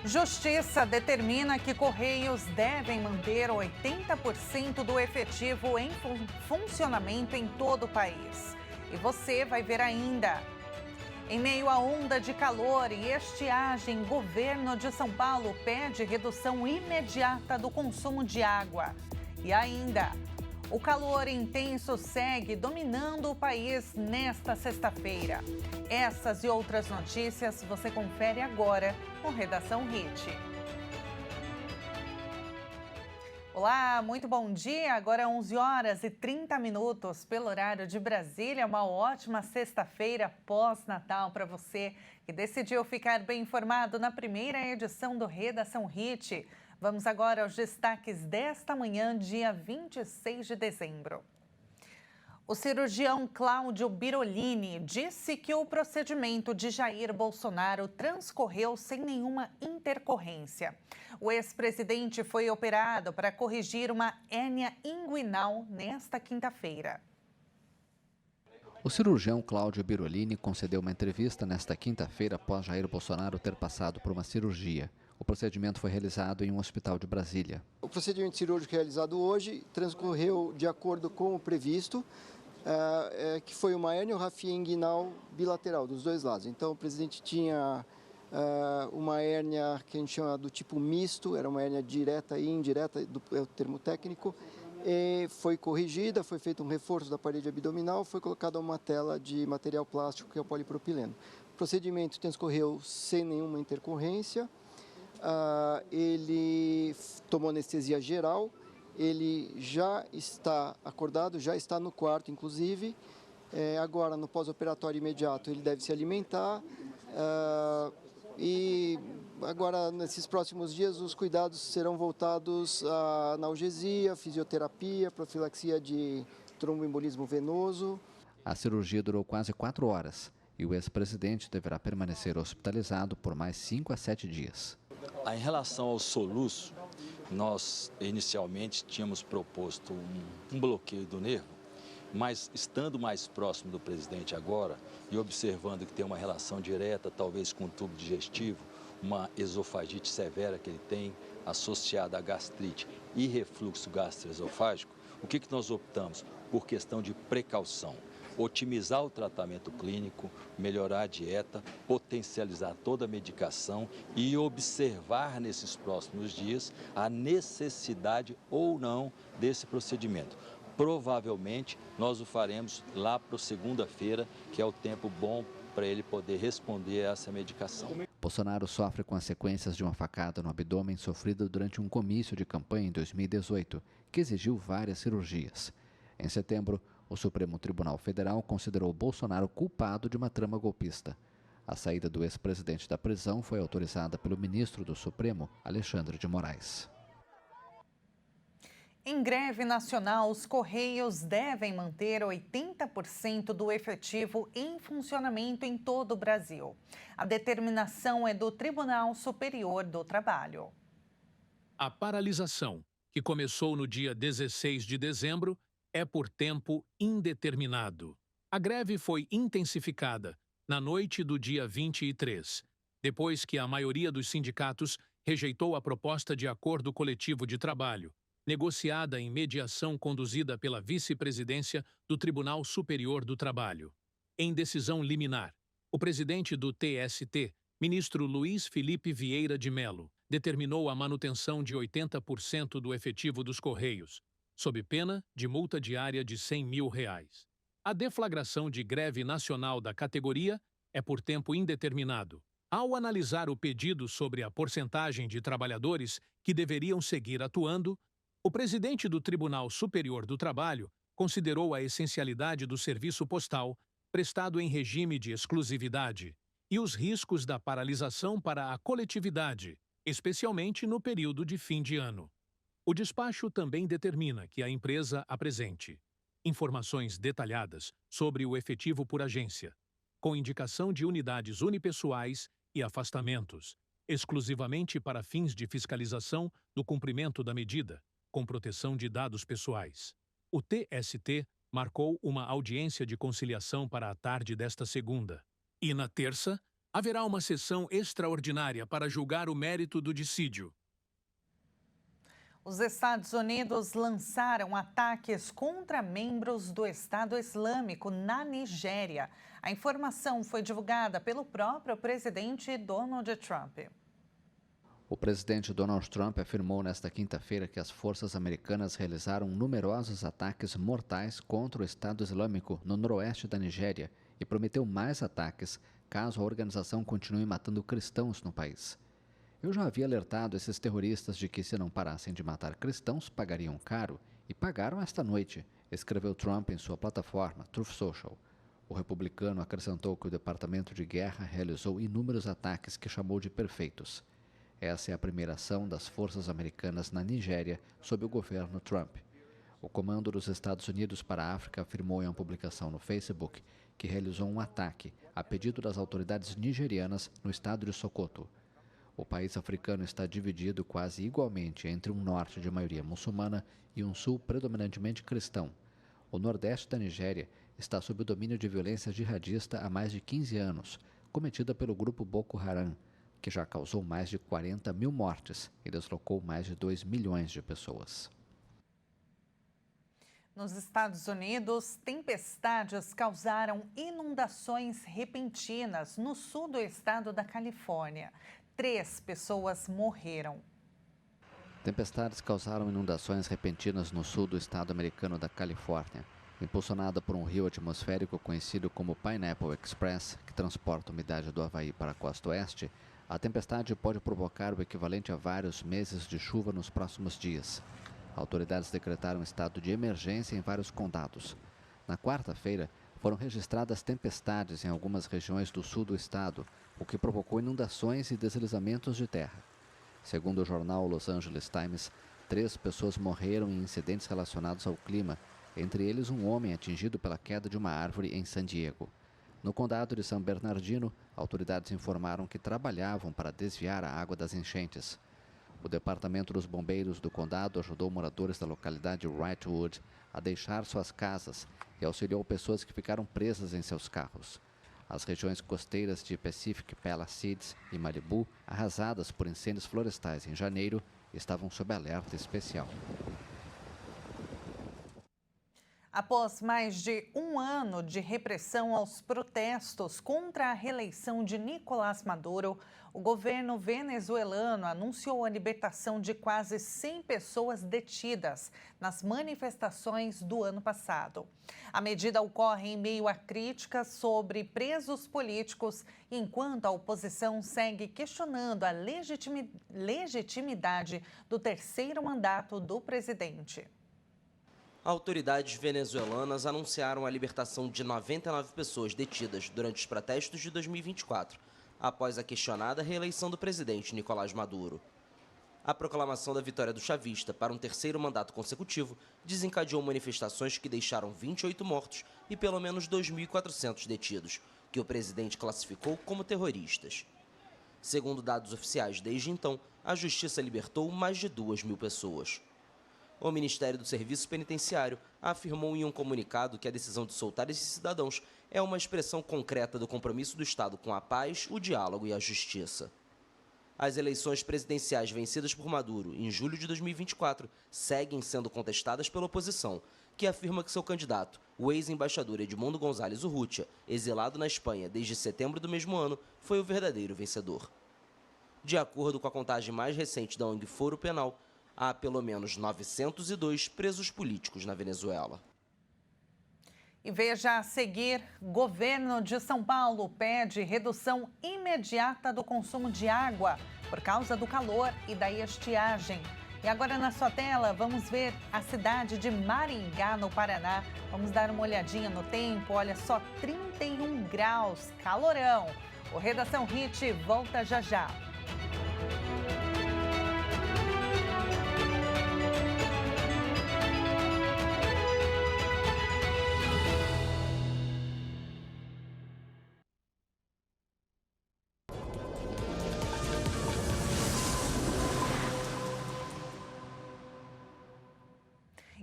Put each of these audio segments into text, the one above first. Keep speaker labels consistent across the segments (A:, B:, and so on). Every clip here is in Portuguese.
A: Justiça determina que Correios devem manter 80% do efetivo em funcionamento em todo o país. E você vai ver ainda. Em meio à onda de calor e estiagem, governo de São Paulo pede redução imediata do consumo de água. E ainda, o calor intenso segue dominando o país nesta sexta-feira. Essas e outras notícias você confere agora no Redação Hit. Olá, muito bom dia. Agora 11 horas e 30 minutos pelo horário de Brasília. Uma ótima sexta-feira pós-Natal para você que decidiu ficar bem informado na primeira edição do Redação Hit. Vamos agora aos destaques desta manhã, dia 26 de dezembro. O cirurgião Cláudio Birolini disse que o procedimento de Jair Bolsonaro transcorreu sem nenhuma intercorrência. O ex-presidente foi operado para corrigir uma hérnia inguinal nesta quinta-feira.
B: O cirurgião Cláudio Birolini concedeu uma entrevista nesta quinta-feira após Jair Bolsonaro ter passado por uma cirurgia. O procedimento foi realizado em um hospital de Brasília.
C: O procedimento cirúrgico realizado hoje transcorreu de acordo com o previsto, que foi uma hérnia-rafia inguinal bilateral dos dois lados. Então, o presidente tinha uma hérnia que a gente chama do tipo misto, era uma hérnia direta e indireta, é o termo técnico, e foi corrigida, foi feito um reforço da parede abdominal, foi colocada uma tela de material plástico, que é o polipropileno. O procedimento transcorreu sem nenhuma intercorrência, ele tomou anestesia geral, ele já está acordado, já está no quarto, inclusive. Agora, no pós-operatório imediato, ele deve se alimentar. E agora, nesses próximos dias, os cuidados serão voltados à analgesia, fisioterapia, profilaxia de tromboembolismo venoso.
B: A cirurgia durou quase 4 horas e o ex-presidente deverá permanecer hospitalizado por mais 5 a 7 dias.
D: Em relação ao soluço, nós inicialmente tínhamos proposto um bloqueio do nervo, mas estando mais próximo do presidente agora e observando que tem uma relação direta, talvez com o tubo digestivo, uma esofagite severa que ele tem associada à gastrite e refluxo gastroesofágico, o que nós optamos? Por questão de precaução. Otimizar o tratamento clínico, melhorar a dieta, potencializar toda a medicação e observar nesses próximos dias a necessidade ou não desse procedimento. Provavelmente nós o faremos lá para segunda-feira, que é o tempo bom para ele poder responder a essa medicação.
B: Bolsonaro sofre com as sequências de uma facada no abdômen sofrida durante um comício de campanha em 2018, que exigiu várias cirurgias. Em setembro, o Supremo Tribunal Federal considerou Bolsonaro culpado de uma trama golpista. A saída do ex-presidente da prisão foi autorizada pelo ministro do Supremo, Alexandre de Moraes.
A: Em greve nacional, os Correios devem manter 80% do efetivo em funcionamento em todo o Brasil. A determinação é do Tribunal Superior do Trabalho.
E: A paralisação, que começou no dia 16 de dezembro, é por tempo indeterminado. A greve foi intensificada na noite do dia 23, depois que a maioria dos sindicatos rejeitou a proposta de acordo coletivo de trabalho, negociada em mediação conduzida pela vice-presidência do Tribunal Superior do Trabalho. Em decisão liminar, o presidente do TST, ministro Luiz Felipe Vieira de Mello, determinou a manutenção de 80% do efetivo dos Correios, sob pena de multa diária de R$100 mil. A deflagração de greve nacional da categoria é por tempo indeterminado. Ao analisar o pedido sobre a porcentagem de trabalhadores que deveriam seguir atuando, o presidente do Tribunal Superior do Trabalho considerou a essencialidade do serviço postal prestado em regime de exclusividade e os riscos da paralisação para a coletividade, especialmente no período de fim de ano. O despacho também determina que a empresa apresente informações detalhadas sobre o efetivo por agência, com indicação de unidades unipessoais e afastamentos, exclusivamente para fins de fiscalização do cumprimento da medida, com proteção de dados pessoais. O TST marcou uma audiência de conciliação para a tarde desta segunda e, na terça, Haverá uma sessão extraordinária para julgar o mérito do dissídio.
A: Os Estados Unidos lançaram ataques contra membros do Estado Islâmico na Nigéria. A informação foi divulgada pelo próprio presidente Donald Trump.
B: O presidente Donald Trump afirmou nesta quinta-feira que as forças americanas realizaram numerosos ataques mortais contra o Estado Islâmico no noroeste da Nigéria e prometeu mais ataques caso a organização continue matando cristãos no país. Eu já havia alertado esses terroristas de que, se não parassem de matar cristãos, pagariam caro, e pagaram esta noite, escreveu Trump em sua plataforma Truth Social. O republicano acrescentou que o Departamento de Guerra realizou inúmeros ataques que chamou de perfeitos. Essa é a primeira ação das forças americanas na Nigéria sob o governo Trump. O Comando dos Estados Unidos para a África afirmou em uma publicação no Facebook que realizou um ataque a pedido das autoridades nigerianas no estado de Sokoto. O país africano está dividido quase igualmente entre um norte de maioria muçulmana e um sul predominantemente cristão. O nordeste da Nigéria está sob o domínio de violência jihadista há mais de 15 anos, cometida pelo grupo Boko Haram, que já causou mais de 40 mil mortes e deslocou mais de 2 milhões de pessoas.
A: Nos Estados Unidos, tempestades causaram inundações repentinas no sul do estado da Califórnia. 3 pessoas morreram.
B: Tempestades causaram inundações repentinas no sul do estado americano da Califórnia. Impulsionada por um rio atmosférico conhecido como Pineapple Express, que transporta umidade do Havaí para a costa oeste, a tempestade pode provocar o equivalente a vários meses de chuva nos próximos dias. Autoridades decretaram estado de emergência em vários condados. Na quarta-feira, foram registradas tempestades em algumas regiões do sul do estado, o que provocou inundações e deslizamentos de terra. Segundo o jornal Los Angeles Times, 3 pessoas morreram em incidentes relacionados ao clima, entre eles um homem atingido pela queda de uma árvore em San Diego. No condado de San Bernardino, autoridades informaram que trabalhavam para desviar a água das enchentes. O Departamento dos Bombeiros do condado ajudou moradores da localidade Wrightwood a deixar suas casas e auxiliou pessoas que ficaram presas em seus carros. As regiões costeiras de Pacific Palisades e Malibu, arrasadas por incêndios florestais em janeiro, estavam sob alerta especial.
A: Após mais de um ano de repressão aos protestos contra a reeleição de Nicolás Maduro, o governo venezuelano anunciou a libertação de quase 100 pessoas detidas nas manifestações do ano passado. A medida ocorre em meio a críticas sobre presos políticos, enquanto a oposição segue questionando a legitimidade do terceiro mandato do presidente.
F: Autoridades venezuelanas anunciaram a libertação de 99 pessoas detidas durante os protestos de 2024, após a questionada reeleição do presidente Nicolás Maduro. A proclamação da vitória do chavista para um terceiro mandato consecutivo desencadeou manifestações que deixaram 28 mortos e pelo menos 2.400 detidos, que o presidente classificou como terroristas. Segundo dados oficiais, desde então, a justiça libertou mais de 2.000 pessoas. O Ministério do Serviço Penitenciário afirmou em um comunicado que a decisão de soltar esses cidadãos é uma expressão concreta do compromisso do Estado com a paz, o diálogo e a justiça. As eleições presidenciais vencidas por Maduro em julho de 2024 seguem sendo contestadas pela oposição, que afirma que seu candidato, o ex-embaixador Edmundo González Urrutia, exilado na Espanha desde setembro do mesmo ano, foi o verdadeiro vencedor. De acordo com a contagem mais recente da ONG Foro Penal, há pelo menos 902 presos políticos na Venezuela.
A: E veja a seguir, governo de São Paulo pede redução imediata do consumo de água por causa do calor e da estiagem. E agora na sua tela, vamos ver a cidade de Maringá, no Paraná. Vamos dar uma olhadinha no tempo, olha só, 31 graus, calorão. O Redação Hit volta já já.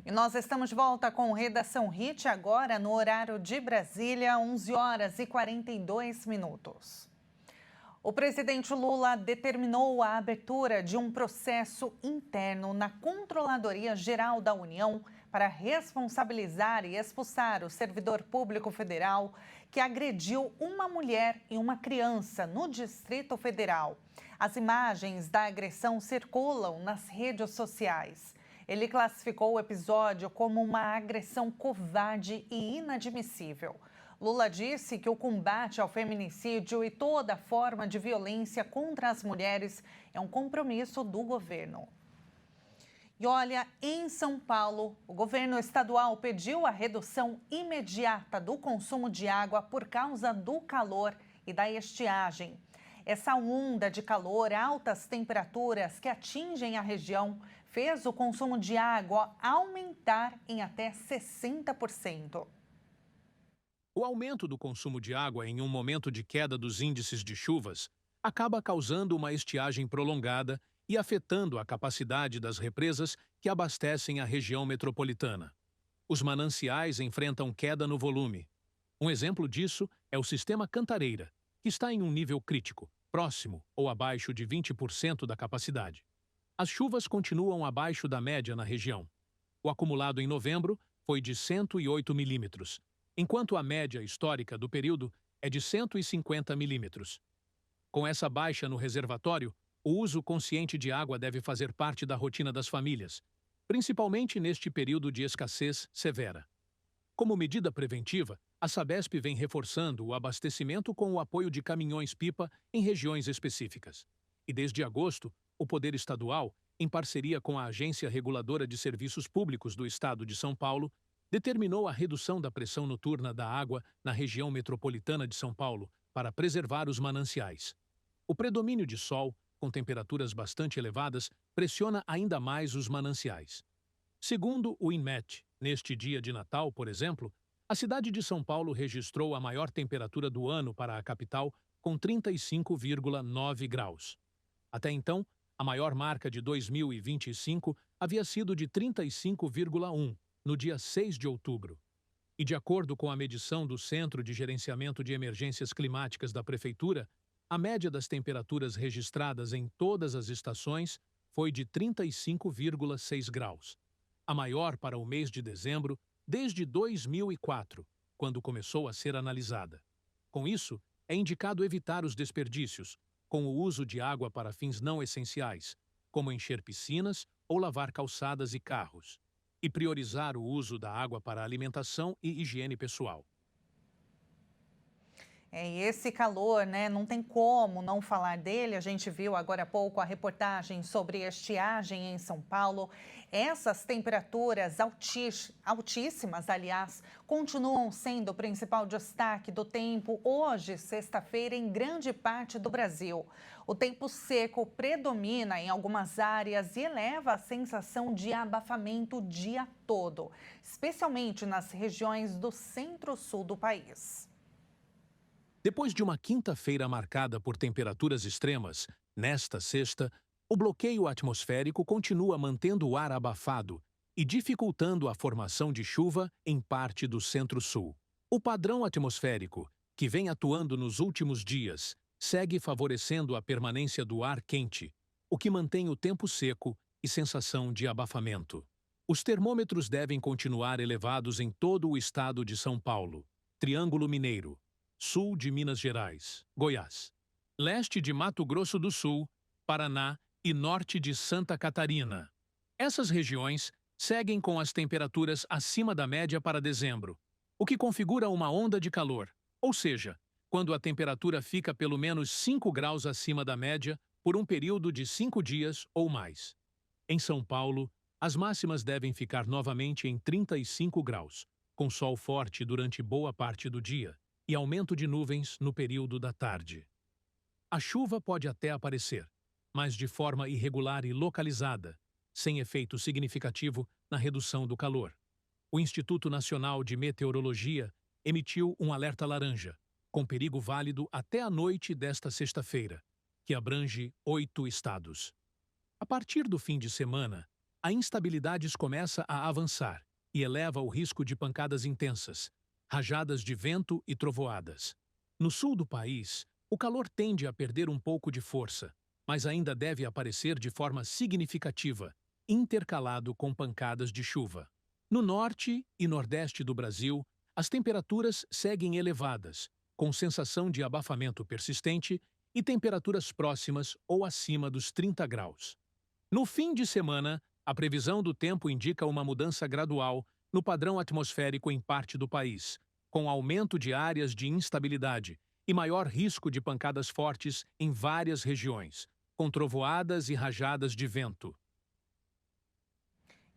A: E nós estamos de volta com Redação Hit agora no horário de Brasília, 11 horas e 42 minutos. O presidente Lula determinou a abertura de um processo interno na Controladoria Geral da União para responsabilizar e expulsar o servidor público federal que agrediu uma mulher e uma criança no Distrito Federal. As imagens da agressão circulam nas redes sociais. Ele classificou o episódio como uma agressão covarde e inadmissível. Lula disse que o combate ao feminicídio e toda forma de violência contra as mulheres é um compromisso do governo. E olha, em São Paulo, o governo estadual pediu a redução imediata do consumo de água por causa do calor e da estiagem. Essa onda de calor, altas temperaturas que atingem a região, fez o consumo de água aumentar em até 60%.
E: O aumento do consumo de água em um momento de queda dos índices de chuvas acaba causando uma estiagem prolongada e afetando a capacidade das represas que abastecem a região metropolitana. Os mananciais enfrentam queda no volume. Um exemplo disso é o sistema Cantareira, que está em um nível crítico, próximo ou abaixo de 20% da capacidade. As chuvas continuam abaixo da média na região. O acumulado em novembro foi de 108 milímetros, enquanto a média histórica do período é de 150 milímetros. Com essa baixa no reservatório, o uso consciente de água deve fazer parte da rotina das famílias, principalmente neste período de escassez severa. Como medida preventiva, a Sabesp vem reforçando o abastecimento com o apoio de caminhões-pipa em regiões específicas. E desde agosto, o Poder Estadual, em parceria com a Agência Reguladora de Serviços Públicos do Estado de São Paulo, determinou a redução da pressão noturna da água na região metropolitana de São Paulo para preservar os mananciais. O predomínio de sol, com temperaturas bastante elevadas, pressiona ainda mais os mananciais. Segundo o INMET, neste dia de Natal, por exemplo, a cidade de São Paulo registrou a maior temperatura do ano para a capital, com 35,9 graus. Até então, a maior marca de 2025 havia sido de 35,1, no dia 6 de outubro. E de acordo com a medição do Centro de Gerenciamento de Emergências Climáticas da Prefeitura, a média das temperaturas registradas em todas as estações foi de 35,6 graus, a maior para o mês de dezembro desde 2004, quando começou a ser analisada. Com isso, é indicado evitar os desperdícios, com o uso de água para fins não essenciais, como encher piscinas ou lavar calçadas e carros, e priorizar o uso da água para alimentação e higiene pessoal.
A: E esse calor, né? Não tem como não falar dele. A gente viu agora há pouco a reportagem sobre estiagem em São Paulo. Essas temperaturas altíssimas, aliás, continuam sendo o principal destaque do tempo hoje, sexta-feira, em grande parte do Brasil. O tempo seco predomina em algumas áreas e eleva a sensação de abafamento o dia todo, especialmente nas regiões do centro-sul do país.
E: Depois de uma quinta-feira marcada por temperaturas extremas, nesta sexta, o bloqueio atmosférico continua mantendo o ar abafado e dificultando a formação de chuva em parte do centro-sul. O padrão atmosférico, que vem atuando nos últimos dias, segue favorecendo a permanência do ar quente, o que mantém o tempo seco e sensação de abafamento. Os termômetros devem continuar elevados em todo o estado de São Paulo, Triângulo Mineiro, sul de Minas Gerais, Goiás, leste de Mato Grosso do Sul, Paraná e norte de Santa Catarina. Essas regiões seguem com as temperaturas acima da média para dezembro, o que configura uma onda de calor, ou seja, quando a temperatura fica pelo menos 5 graus acima da média por um período de 5 dias ou mais. Em São Paulo, as máximas devem ficar novamente em 35 graus, com sol forte durante boa parte do dia e aumento de nuvens no período da tarde. A chuva pode até aparecer, mas de forma irregular e localizada, sem efeito significativo na redução do calor. O Instituto Nacional de Meteorologia emitiu um alerta laranja, com perigo válido até a noite desta sexta-feira, que abrange 8 estados. A partir do fim de semana, a instabilidade começa a avançar e eleva o risco de pancadas intensas, rajadas de vento e trovoadas. No sul do país, O calor tende a perder um pouco de força, mas ainda deve aparecer de forma significativa, intercalado com pancadas de chuva. No norte e nordeste do Brasil, as temperaturas seguem elevadas, com sensação de abafamento persistente e temperaturas próximas ou acima dos 30 graus. No fim de semana, a previsão do tempo indica uma mudança gradual no padrão atmosférico em parte do país, com aumento de áreas de instabilidade e maior risco de pancadas fortes em várias regiões, com trovoadas e rajadas de vento.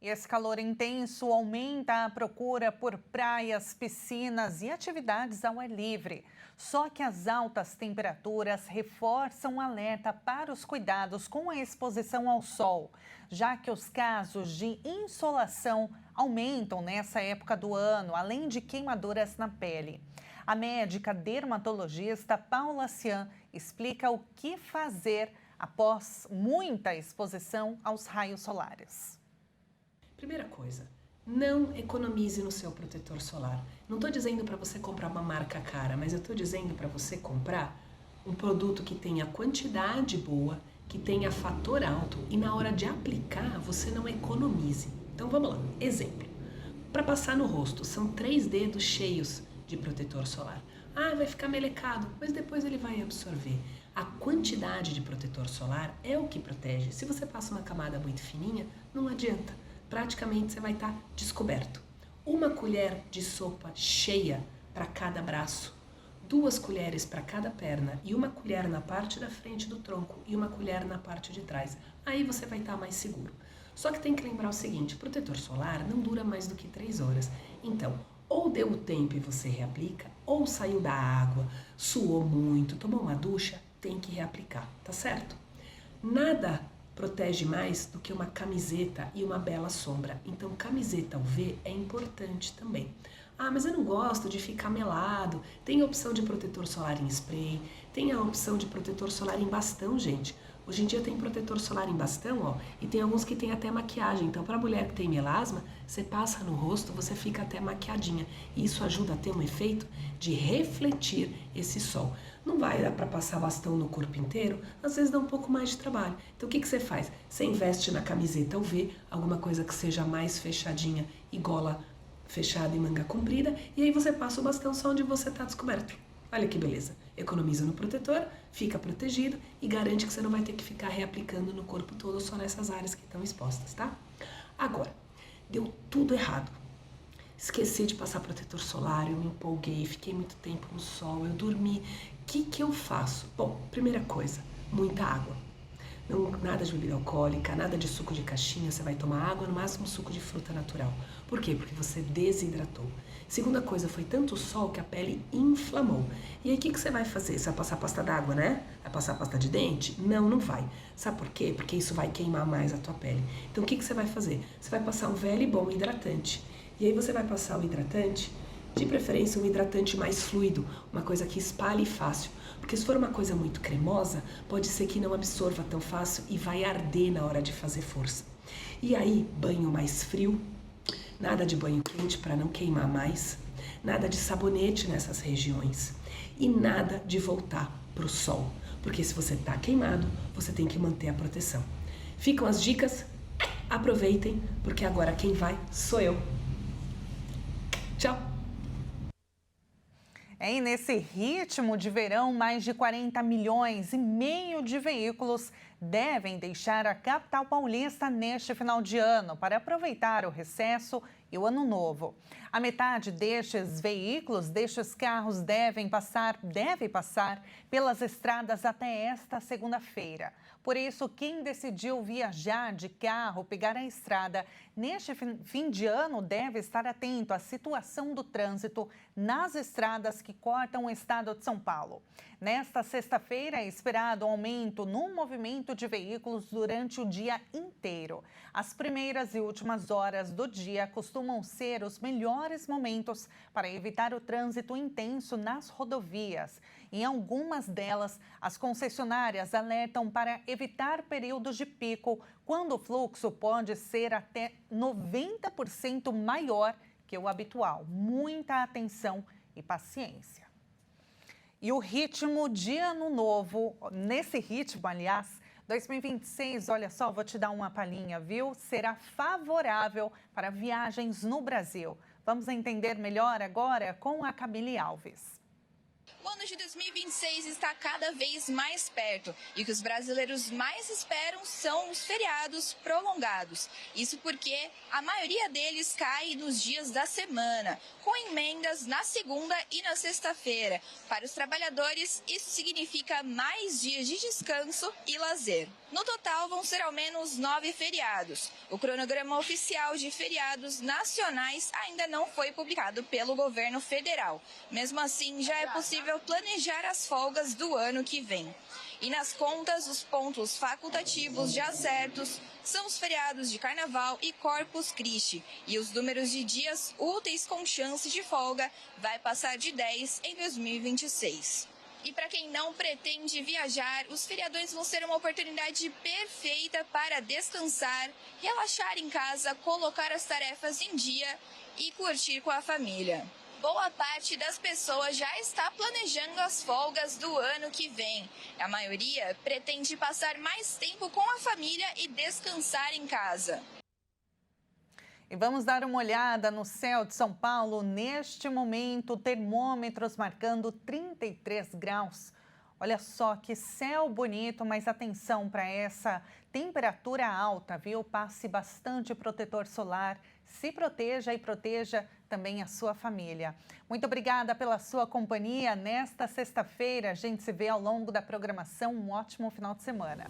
A: E esse calor intenso aumenta a procura por praias, piscinas e atividades ao ar livre. Só que as altas temperaturas reforçam o alerta para os cuidados com a exposição ao sol, já que os casos de insolação aumentam nessa época do ano, além de queimaduras na pele. A médica dermatologista Paula Cian explica o que fazer após muita exposição aos raios solares.
G: Primeira coisa, não economize no seu protetor solar. Não estou dizendo para você comprar uma marca cara, mas eu estou dizendo para você comprar um produto que tenha quantidade boa, que tenha fator alto e na hora de aplicar você não economize. Então vamos lá, exemplo. Para passar no rosto, são 3 dedos cheios de protetor solar. Ah, vai ficar melecado, mas depois ele vai absorver. A quantidade de protetor solar é o que protege. Se você passa uma camada muito fininha, não adianta. Praticamente você vai estar descoberto. 1 colher de sopa cheia para cada braço, 2 colheres para cada perna e 1 colher na parte da frente do tronco e 1 colher na parte de trás. Aí você vai estar mais seguro. Só que tem que lembrar o seguinte, protetor solar não dura mais do que 3 horas. Então, ou deu o tempo e você reaplica, ou saiu da água, suou muito, tomou uma ducha, tem que reaplicar, tá certo? Nada protege mais do que uma camiseta e uma bela sombra. Então, camiseta UV é importante também. Ah, mas eu não gosto de ficar melado. Tem a opção de protetor solar em spray, tem a opção de protetor solar em bastão, gente. Hoje em dia tem protetor solar em bastão, ó, e tem alguns que tem até maquiagem. Então, para mulher que tem melasma, você passa no rosto, você fica até maquiadinha. E isso ajuda a ter um efeito de refletir esse sol. Não vai dar para passar bastão no corpo inteiro, às vezes dá um pouco mais de trabalho. Então o que você faz? Você investe na camiseta UV, alguma coisa que seja mais fechadinha e gola fechada e manga comprida, e aí você passa o bastão só onde você está descoberto. Olha que beleza. Economiza no protetor, fica protegido e garante que você não vai ter que ficar reaplicando no corpo todo só nessas áreas que estão expostas, tá? Agora, deu tudo errado. Esqueci de passar protetor solar, eu me empolguei, fiquei muito tempo no sol, eu dormi. O que eu faço? Bom, primeira coisa, muita água. Não, nada de bebida alcoólica, nada de suco de caixinha, você vai tomar água, no máximo suco de fruta natural. Por quê? Porque você desidratou. Segunda coisa, foi tanto sol que a pele inflamou. E aí o que você vai fazer? Você vai passar pasta d'água, né? Vai passar pasta de dente? Não, não vai. Sabe por quê? Porque isso vai queimar mais a tua pele. Então o que você vai fazer? Você vai passar um velho e bom hidratante. E aí você vai passar o hidratante, de preferência um hidratante mais fluido, uma coisa que espalhe fácil. Porque se for uma coisa muito cremosa, pode ser que não absorva tão fácil e vai arder na hora de fazer força. E aí, banho mais frio, nada de banho quente para não queimar mais, nada de sabonete nessas regiões e nada de voltar para o sol. Porque se você está queimado, você tem que manter a proteção. Ficam as dicas, aproveitem, porque agora quem vai sou eu. Tchau!
A: E nesse ritmo de verão, mais de 40 milhões e meio de veículos devem deixar a capital paulista neste final de ano para aproveitar o recesso e o ano novo. A metade destes veículos, destes carros, deve passar pelas estradas até esta segunda-feira. Por isso, quem decidiu viajar de carro, pegar a estrada neste fim de ano deve estar atento à situação do trânsito nas estradas que cortam o estado de São Paulo. Nesta sexta-feira é esperado um aumento no movimento de veículos durante o dia inteiro. As primeiras e últimas horas do dia costumam ser os melhores momentos para evitar o trânsito intenso nas rodovias. Em algumas delas, as concessionárias alertam para evitar períodos de pico, quando o fluxo pode ser até 90% maior que o habitual. Muita atenção e paciência. E o ritmo de ano novo, nesse ritmo, aliás, 2026, olha só, vou te dar uma palhinha, viu? Será favorável para viagens no Brasil. Vamos entender melhor agora com a Camille Alves.
H: O ano de 2026 está cada vez mais perto e o que os brasileiros mais esperam são os feriados prolongados. Isso porque a maioria deles cai nos dias da semana, com emendas na segunda e na sexta-feira. Para os trabalhadores, isso significa mais dias de descanso e lazer. No total, vão ser ao menos 9 feriados. O cronograma oficial de feriados nacionais ainda não foi publicado pelo governo federal. Mesmo assim, já é possível planejar as folgas do ano que vem. E nas contas, os pontos facultativos já certos são os feriados de Carnaval e Corpus Christi. E os números de dias úteis com chance de folga vai passar de 10 em 2026. E para quem não pretende viajar, os feriadões vão ser uma oportunidade perfeita para descansar, relaxar em casa, colocar as tarefas em dia e curtir com a família. Boa parte das pessoas já está planejando as folgas do ano que vem. A maioria pretende passar mais tempo com a família e descansar em casa.
A: E vamos dar uma olhada no céu de São Paulo. Neste momento, termômetros marcando 33 graus. Olha só que céu bonito, mas atenção para essa temperatura alta, viu? Passe bastante protetor solar, se proteja e proteja também a sua família. Muito obrigada pela sua companhia. Nesta sexta-feira, a gente se vê ao longo da programação. Um ótimo final de semana.